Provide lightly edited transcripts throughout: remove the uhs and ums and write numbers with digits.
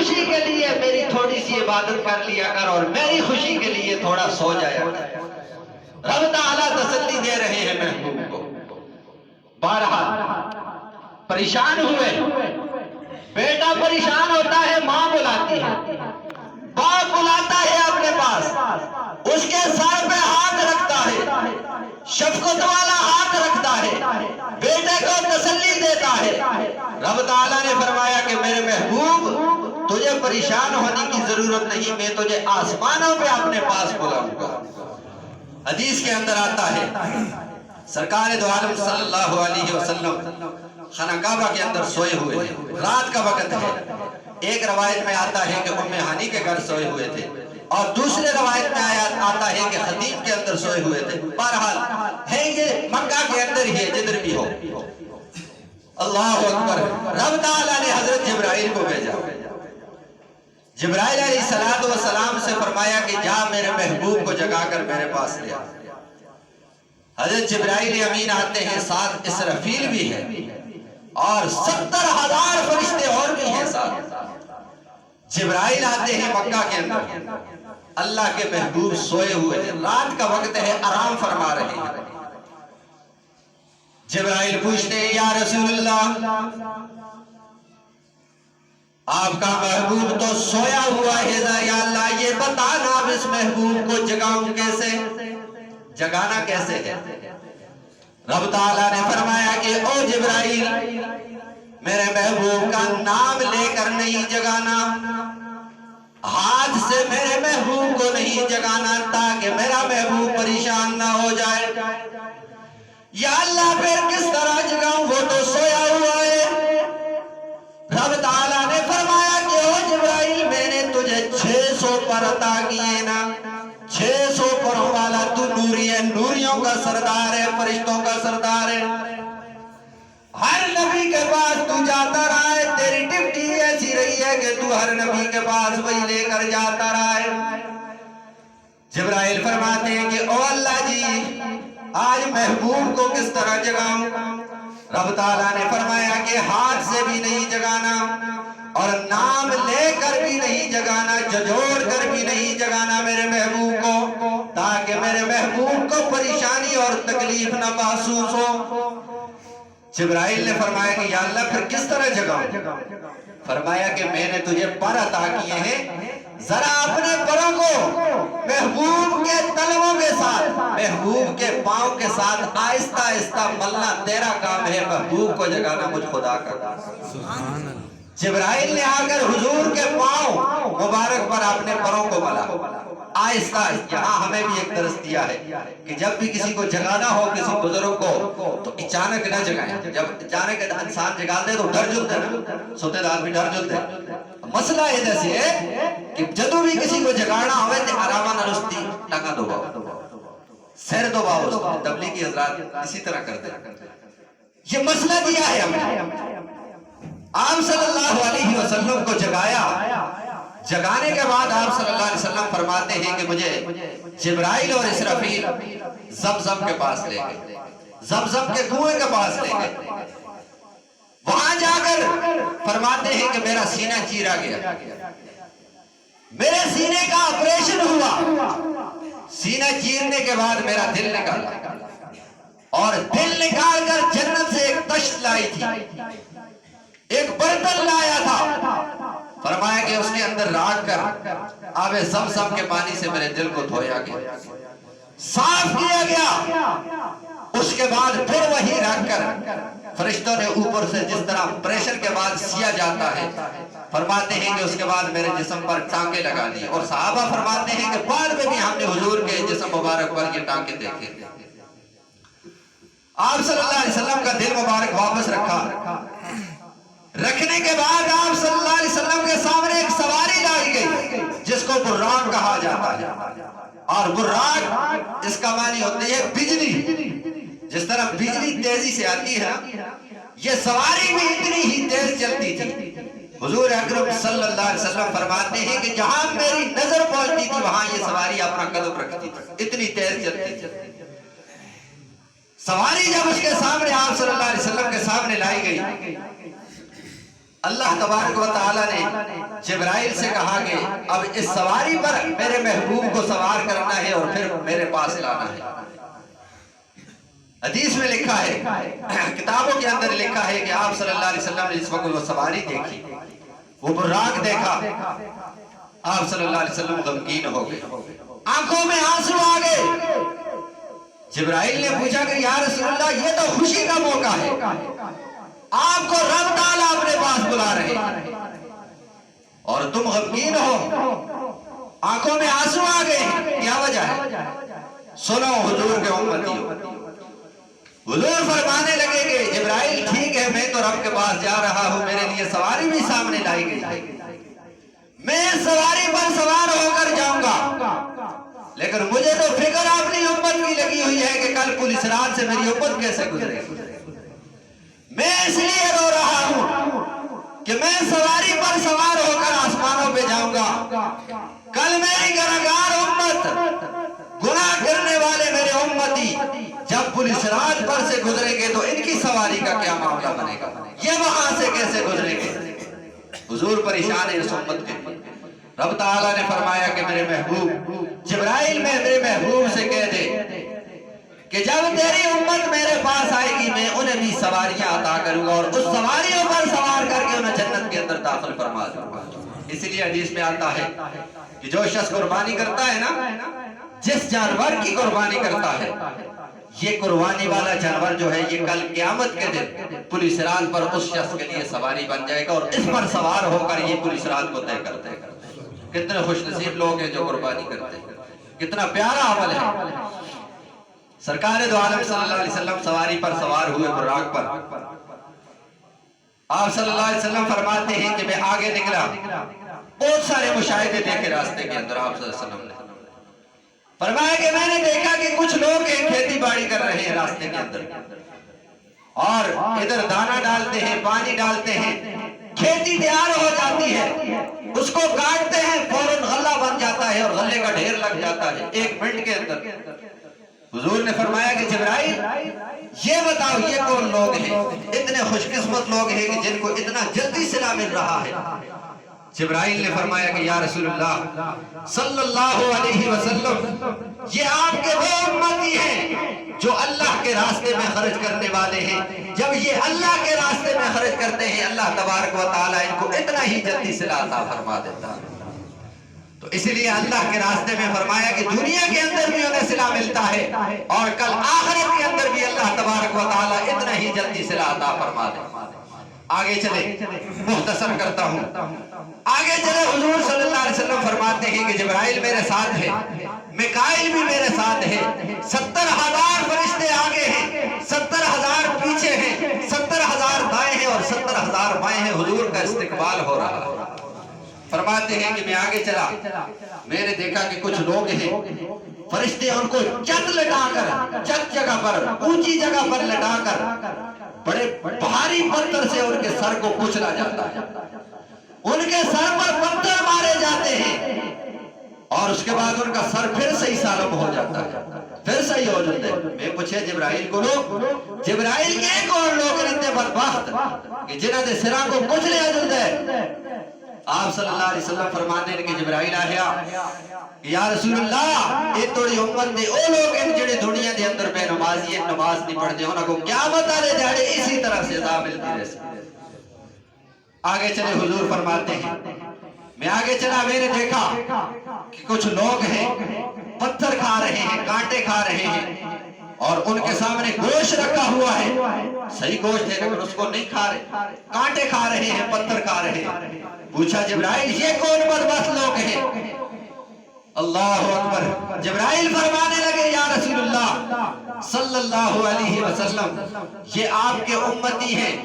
خوشی کے لیے میری تھوڑی سی عبادت کر لیا کر اور میری خوشی کے لیے تھوڑا سو جایا کر۔ رب تعالیٰ تسلی دے رہے ہیں محبوب کو۔ بہرحال پریشان ہوئے، بیٹا پریشان ہوتا ہے، ماں بلاتی ہے، باپ بلاتا ہے اپنے پاس، اس کے سر پہ ہاتھ رکھتا ہے، شفقت والا ہاتھ رکھتا ہے، بیٹے کو تسلی دیتا ہے۔ رب تعالیٰ نے فرمایا کہ میرے محبوب تجھے پریشان ہونے کی ضرورت نہیں، میں تجھے آسمانوں پہ اپنے پاس بلاؤں گا۔ حدیث کے اندر آتا ہے سرکار دو عالم صلی اللہ علیہ وسلم خانہ کعبہ کے اندر سوئے ہوئے ہیں، رات کا وقت ہے۔ ایک روایت میں آتا ہے کہ ام ہانی کے گھر سوئے ہوئے تھے، اور دوسرے روایت میں آتا ہے کہ خطیب کے اندر سوئے ہوئے تھے۔ بہرحال ہے یہ مکہ کے اندر ہی ہے، جدھر بھی ہو۔ اللہ اکبر۔ رب تعالیٰ نے حضرت جبرائیل کو بھیجا۔ جبرائیل علیہ السلام سے فرمایا کہ جا میرے محبوب کو جگا کر میرے پاس لے آ۔ حضرت جبرائیل امین آتے ہیں، ساتھ اسرافیل بھی ہے اور 70,000 فرشتے اور بھی ہیں ساتھ۔ جبرائیل آتے ہیں مکہ کے اندر، اللہ کے محبوب سوئے ہوئے ہیں، رات کا وقت ہے، آرام فرما رہے ہیں۔ جبرائیل پوچھتے ہیں یا رسول اللہ آپ کا محبوب تو سویا ہوا ہے، یا اللہ یہ بتانا اب اس محبوب کو جگاؤں کیسے، جگانا کیسے ہے؟ رب تعالیٰ نے فرمایا کہ او جبرائیل میرے محبوب کا نام لے کر نہیں جگانا، ہاتھ سے میرے محبوب کو نہیں جگانا تاکہ میرا محبوب پریشان نہ ہو جائے۔ یا اللہ پھر کس طرح جگاؤں، وہ تو سویا ہوا ہے۔ رب تعالیٰ نے فرمایا کہ او جبرائیل میں نے تجھے 600 پر عطا کیے نا، 600 پروں والا تو نوری ہے، نوریوں کا سردار ہے، فرشتوں کا سردار ہے۔ ہر نبی کے پاس تو جاتا رہا ہے، تیری ڈیوٹی ایسی رہی ہے کہ تو ہر نبی کے پاس وہی لے کر جاتا رہا ہے۔ جبرائیل فرماتے ہیں کہ او اللہ جی آج محبوب کو کس طرح جگاؤں؟ رب تعالیٰ نے فرمایا کہ ہاتھ سے بھی نہیں جگانا اور نام لے کر بھی نہیں جگانا، جھنجھوڑ کر بھی نہیں جگانا میرے محبوب کو، تاکہ میرے محبوب کو پریشانی اور تکلیف نہ محسوس ہو۔ جبرائیل نے فرمایا کہ یا اللہ پھر کس طرح جگاؤں؟ فرمایا کہ میں نے تجھے پر عطا کیے ہیں، ذرا اپنے پروں کو محبوب کے تلووں کے ساتھ، محبوب کے پاؤں کے ساتھ آہستہ آہستہ ملنا تیرا کام ہے، محبوب کو جگانا مجھ خدا کا کام۔ جبرائیل نے آ کر حضور کے پاؤں مبارک پر اپنے پروں کو ملا، آہستہ آہستہ۔ یہاں ہمیں بھی ایک درس دیا ہے کہ جب بھی کسی کو جگانا ہو، کسی بزرگ کو، تو اچانک نہ جگائیں۔ جب اچانک انسان جگاتے تو ڈر جلتے ہیں، سوتے دار بھی ڈر جلتے ہیں۔ مسئلہ یہ جیسے ہے کہ جدو بھی کسی کو جگانا ہوئے تو آراما نرستی ٹانگا دباؤ، سیر دباؤ، تبلیغی حضرات اسی طرح کرتے ہیں۔ یہ مسئلہ دیا ہے ہمیں۔ آپ صلی اللہ علیہ وسلم کو جگایا، جگانے کے بعد آپ صلی اللہ علیہ وسلم فرماتے ہیں کہ مجھے جبرائیل اور اسرافیل زمزم کے پاس لے گئے، زمزم کے کنویں کے پاس لے گئے۔ وہاں جا کر فرماتے ہیں کہ میرا سینہ چیرا گیا، میرے سینے کا آپریشن ہوا، سینہ چیرنے کے بعد میرا دل نکالا، اور دل نکال کر جنت سے ایک تشت لائی تھی، ایک برتن لایا تھا۔ فرمایا کہ اس کے اندر راکھ کر آب زمزم کے پانی سے میرے دل کو دھویا گیا، صاف کیا گیا۔ اس کے بعد پھر وہی رکھ کر فرشتوں نے اوپر سے جس طرح پریشر کے بعد سیا جاتا ہے، فرماتے ہیں کہ اس کے بعد میرے جسم پر ٹانکے لگا دی، اور صحابہ فرماتے ہیں کہ بعد میں بھی ہم نے حضور کے جسم مبارک پر یہ ٹانکے دیکھے۔ آپ صلی اللہ علیہ وسلم کا دل مبارک واپس رکھا، رکھنے کے بعد آپ صلی اللہ علیہ وسلم کے سامنے ایک سواری لائی گئی جس کو براق کہا جاتا ہے، اور براق اس کا معنی ہوتی ہے بجلی۔ جس طرح بجلی تیزی سے آتی ہے، یہ سواری بھی اتنی ہی تیز چلتی تھی۔ حضور اکرم صلی اللہ علیہ وسلم فرماتے ہیں کہ جہاں میری نظر پہنچتی تھی وہاں یہ سواری اپنا قدم رکھتی تھی، اتنی تیز چلتی تھی۔ سواری جب اس کے سامنے آپ صلی اللہ علیہ وسلم کے سامنے لائی گئی، اللہ تبارک و تعالی نے جبرائیل سے کہا کہ اب اس سواری پر میرے محبوب کو سوار کرنا ہے اور پھر میرے پاس لانا ہے۔ حدیث میں لکھا ہے، کتابوں کے اندر لکھا ہے کہ آپ صلی اللہ علیہ وسلم نے اس وقت وہ سواری دیکھی، وہ براق دیکھا، آپ صلی اللہ علیہ وسلم غمگین ہو گئے، آنکھوں میں آنسو آ گئے۔ جبرائیل نے پوچھا کہ یا رسول اللہ یہ تو خوشی کا موقع ہے، آپ کو رب تعالیٰ اپنے پاس بلا رہے ہیں اور تم غمگین ہو، آنکھوں میں آنسو آ گئے، کیا وجہ ہے؟ سنو حضور کے امتیوں، حضور فرمانے لگے کہ جبرائیل ٹھیک ہے، میں تو رب کے پاس جا رہا ہوں، میرے لیے سواری بھی سامنے لائی گئی ہے، میں سواری پر سوار ہو کر جاؤں گا، لیکن مجھے تو فکر اپنی امت کی لگی ہوئی ہے کہ کل پولیس رات سے میری امت کیسے گزرے گی۔ میں اس لیے رو رہا ہوں کہ میں سواری پر سوار ہو کر آسمانوں پہ جاؤں گا، کل میری گناہگار امت، گناہ کرنے والے میرے امتی جب پولیس رات پر سے گزرے گے تو ان کی سواری کا کیا معاملہ بنے گا، یہ وہاں سے کیسے گزرے گے۔ حضور پریشان ہے اس امت کے۔ رب تعالیٰ نے فرمایا کہ میرے محبوب جبرائیل میں میرے محبوب سے کہہ دے کہ جب تیری امت میرے پاس آئے گی میں انہیں بھی سواریاں عطا کروں گا اور اس سواریوں پر سوار کر کے انہیں جنت کے اندر داخل فرما دوں گا۔ اس لیے حدیث میں آتا ہے کہ جو شخص قربانی کرتا ہے نا، جس جانور کی قربانی کرتا ہے، یہ قربانی والا جانور جو ہے یہ کل قیامت کے دن پولیس رات پر اس شخص کے لیے سواری بن جائے گا اور اس پر سوار ہو کر یہ پولیس رات کو طے کر دے گا۔ کتنے خوش نصیب لوگ ہیں جو قربانی کرتے ہیں، کتنا پیارا عمل ہے۔ سرکار دو عالم صلی اللہ علیہ وسلم سواری پر سوار ہوئے براق پر، آپ صلی اللہ علیہ وسلم فرماتے ہیں کہ میں آگے نکلا، بہت سارے مشاہدے دیکھے راستے کے اندر۔ آپ صلی اللہ علیہ وسلم نے فرمایا کہ میں نے دیکھا کہ کچھ لوگ کھیتی باڑی کر رہے ہیں راستے کے اندر، اور ادھر دانا ڈالتے ہیں، پانی ڈالتے ہیں، کھیتی تیار ہو جاتی ہے، اس کو کاٹتے ہیں، فوراً غلہ بن جاتا ہے اور غلے کا ڈھیر لگ جاتا ہے 1 منٹ کے اندر۔ حضور نے فرمایا کہ جبرائیل یہ بتاؤ یہ کون لوگ ہیں، اتنے خوش قسمت لوگ ہیں کہ جن کو اتنا جلدی صلہ مل رہا ہے۔ جبرائیل نے فرمایا کہ یا رسول اللہ صلی اللہ علیہ وسلم یہ آپ کے وہ امتی ہیں جو اللہ کے راستے میں خرچ کرنے والے ہیں، جب یہ اللہ کے راستے میں خرچ کرتے ہیں اللہ تبارک و تعالیٰ ان کو اتنا ہی جلدی صلہ عطا فرما دیتا ہے۔ تو اس لیے اللہ کے راستے میں فرمایا کہ دنیا کے اندر بھی انہیں صلہ ملتا ہے اور کل آخرت کے اندر بھی اللہ تبارک و تعالیٰ اتنا ہی جلدی صلہ عطا فرما دیتا ہے۔ آگے چلے، مختصر کرتا ہوں، آگے چلے۔ حضور صلی اللہ علیہ وسلم فرماتے ہیں کہ جبرائیل میرے ساتھ ہے، میکائیل بھی میرے ساتھ ہے، 70,000 فرشتے آگے ہیں، 70,000 پیچھے ہیں، 70,000 دائیں ہیں اور 70,000 بائیں ہیں۔ حضور کا استقبال ہو رہا ہے۔ فرماتے ہیں کہ میں آگے چلا، میں نے دیکھا کہ کچھ لوگ ہیں، فرشتے ان کو چت لٹا کر، چت جگہ پر، اونچی جگہ پر لٹا کر بڑے بھاری پتھر سے ان کے سر کو کچلا جاتا ہے، ان کے سر پر پتھر مارے جاتے ہیں اور اس کے بعد ان کا سر پھر صحیح سالم ہو جاتا ہے، پھر صحیح ہو جاتا ہے۔ میں پوچھے جبرائیل کو، لوگ جبرائیل کے کون لوگ اتنے بدبخت کہ جنہاں دے سرا کو کچلیا جاتا ہے؟ آپ صلی اللہ علیہ وسلم فرمانے لگے جبرائیل آیا کہ یا رسول اللہ یہ توڑی امت دے او لوگ ہیں جڑے دنیا دے اندر بے نمازی ہیں، نماز نہیں پڑھتے، انہوں کو قیامت والے دہاڑے اسی طرح سزا ملتی رہے۔ آگے چلے، حضور فرماتے ہیں میں آگے چلا، میں نے دیکھا کہ کچھ لوگ ہیں پتھر کھا رہے ہیں، کانٹے کھا رہے ہیں اور ان کے سامنے گوشت رکھا ہوا ہے، صحیح گوشت ہے لیکن اس کو نہیں کھا رہے، کانٹے کھا رہے ہیں، پتھر کھا رہے ہیں۔ پوچھا جبرائیل یہ کون بدبخت لوگ ہیں؟ اللہ اکبر۔ جبرائیل فرمانے لگے یا رسول اللہ صلی اللہ علیہ وسلم یہ آپ کے امتی ہیں،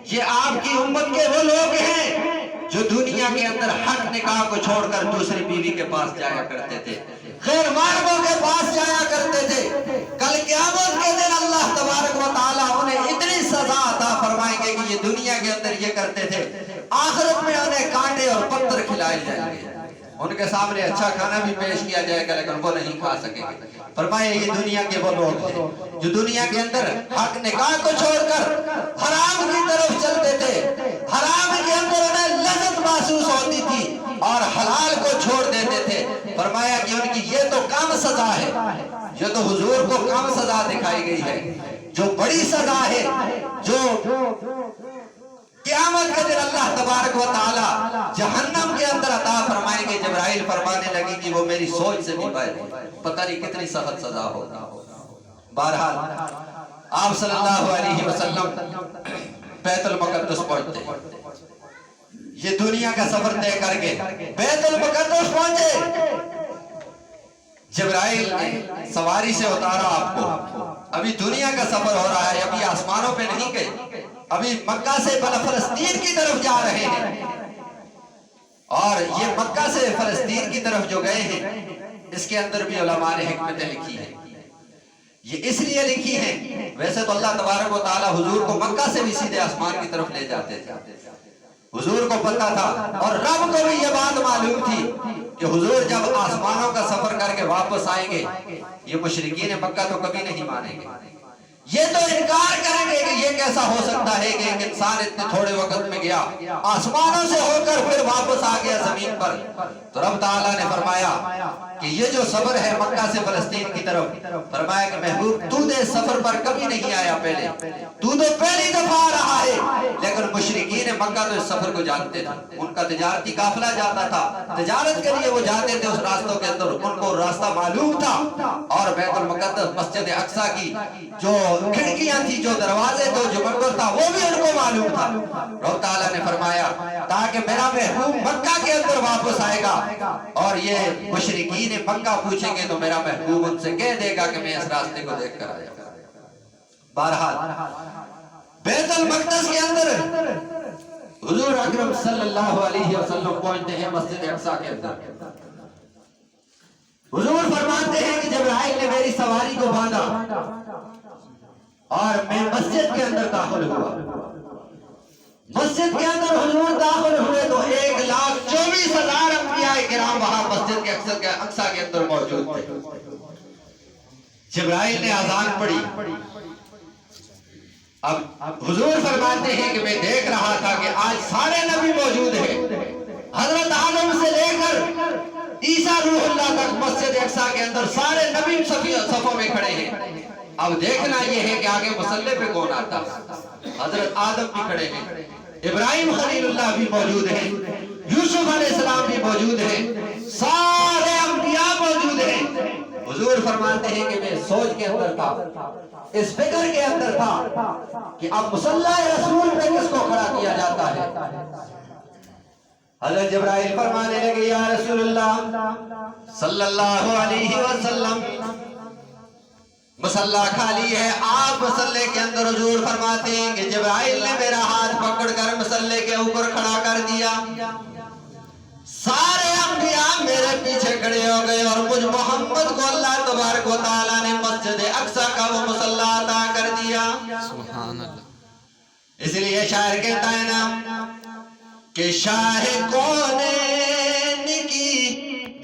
یہ آپ کی امت کے وہ لوگ ہیں جو دنیا کے اندر حق نکاح کو چھوڑ کر دوسری بیوی کے پاس جایا کرتے تھے، غیر مردوں کے پاس جایا کرتے تھے۔ کل قیامت کے دن اللہ تبارک و تعالیٰ انہیں اتنی سزا عطا فرمائیں گے کہ یہ دنیا کے اندر یہ کرتے تھے، آخرت میں انہیں کانٹے اور پتھر کھلائے جائیں گے، ان کے سامنے اچھا کھانا بھی پیش کیا جائے گا لیکن وہ نہیں کھا سکیں گے۔ فرمایا یہ دنیا کے وہ لوگ ہیں جو دنیا کے اندر حق نکاح کو چھوڑ کر حرام کی طرف چلتے تھے، حرام کے اندر انہیں لذت محسوس ہوتی تھی، فرمایا کہ ان کی یہ تو کم سزا ہے، یہ تو حضور کو کم سزا دکھائی گئی ہے، جو بڑی سزا ہے، جو قیامت کے دن اللہ تبارک و تعالی جہنم کے اندر عطا فرمائیں گے۔ جبرائیل فرمانے لگی کہ وہ میری سوچ سے بھی باہر ہے، پتہ نہیں کتنی سخت سزا ہوگا۔ بہرحال آپ صلی اللہ علیہ وسلم بیت المقدس پہنچتے ہیں، یہ دنیا کا سفر طے کر کے بیت المقدس پہنچے۔ جبرائیل نے سواری سے اتارا آپ کو، ابھی دنیا کا سفر ہو رہا ہے، ابھی آسمانوں پہ نہیں گئے، ابھی مکہ سے فلسطین کی طرف جا رہے ہیں، اور یہ مکہ سے فلسطین کی طرف جو گئے ہیں، اس کے اندر بھی علماء نے حکمتیں لکھی ہیں۔ یہ اس لیے لکھی ہیں، ویسے تو اللہ تبارک و تعالی حضور کو مکہ سے بھی سیدھے آسمان کی طرف لے جاتے تھے، حضور کو پتہ تھا اور رب کو بھی یہ بات معلوم تھی کہ حضور جب آسمانوں کا سفر کر کے واپس آئیں گے، یہ مشرکین مکہ تو کبھی نہیں مانیں گے، یہ تو انکار کریں گے کہ یہ کیسا ہو سکتا ہے کہ ایک انسان اتنے تھوڑے وقت میں گیا، آسمانوں سے ہو کر پھر واپس آ گیا زمین پر۔ تو رب تعالیٰ نے فرمایا کہ یہ جو سفر ہے مکہ سے فلسطین کی طرف، فرمایا کہ محبوب تو نے اس سفر پر کبھی نہیں آیا پہلے، تو پہلی دفعہ آ رہا ہے، لیکن مشرکین مکہ تو اس سفر کو جانتے تھے، ان کا تجارتی قافلہ جاتا تھا، تجارت کے لیے وہ جاتے تھے اس راستوں کے اندر، ان کو راستہ معلوم تھا، اور بیت المقدس مسجد اقصیٰ کی جو کھڑکیاں تھی، جو دروازے تھے، جو منبر تھا، وہ بھی ان کو معلوم تھا۔ رب تعالیٰ نے فرمایا تاکہ میرا محبوب مکہ کے اندر واپس آئے گا اور یہ مشرکین مکہ پوچھیں گے تو میرا محبوب ان سے کہہ دے گا کہ میں اس راستے کو دیکھ کر آیا۔ بہرحال بیت المقدس کے اندر حضور اکرم صلی اللہ علیہ وسلم پہنچتے ہیں، مسجد اقصیٰ کے اندر حضور فرماتے ہیں کہ جبرائیل نے میری سواری کو باندھا اور میں مسجد کے اندر داخل ہوا۔ مسجد کے اندر حضور داخل ہوئے تو 1,24,000 انبیاء کرام وہاں مسجد کے اقصیٰ کے اندر موجود تھے۔ جبرائیل نے اذان پڑھی، اب حضور فرماتے ہیں کہ میں دیکھ رہا تھا کہ آج سارے نبی موجود ہیں، حضرت آدم سے لے کر عیسیٰ روح اللہ تک مسجد اقصیٰ کے اندر سارے نبی صفوں میں کھڑے ہیں۔ اب دیکھنا یہ ہے کہ آگے مصلی پہ کون آتا، حضرت آدم بھی کھڑے ہیں، ابراہیم خلیل اللہ بھی موجود ہیں، یوسف علیہ السلام بھی موجود ہیں، سارے انبیاء موجود ہیں۔ حضور فرماتے ہیں کہ میں سوچ کے اندر تھا، اس فکر کے اندر تھا کہ اب مصلی رسول پہ کس کو کھڑا کیا جاتا ہے۔ حضرت جبرائیل فرمانے لگے یا رسول اللہ صلی اللہ علیہ وسلم مصلی خالی ہے، آپ مصلی کے اندر۔ حضور فرماتے ہیں کہ جبرائیل نے میرا ہاتھ پکڑ کر مصلی کے اوپر کھڑا کر دیا، سارے انبیاء میرے پیچھے کھڑے ہو گئے اور مجھ محمد کو اللہ تبارک و تعالیٰ نے مسجد اقصیٰ کا وہ مصلی عطا کر دیا۔ سبحان اللہ۔ اس لیے شاعر کہتا ہے نا کہ شاہ کونے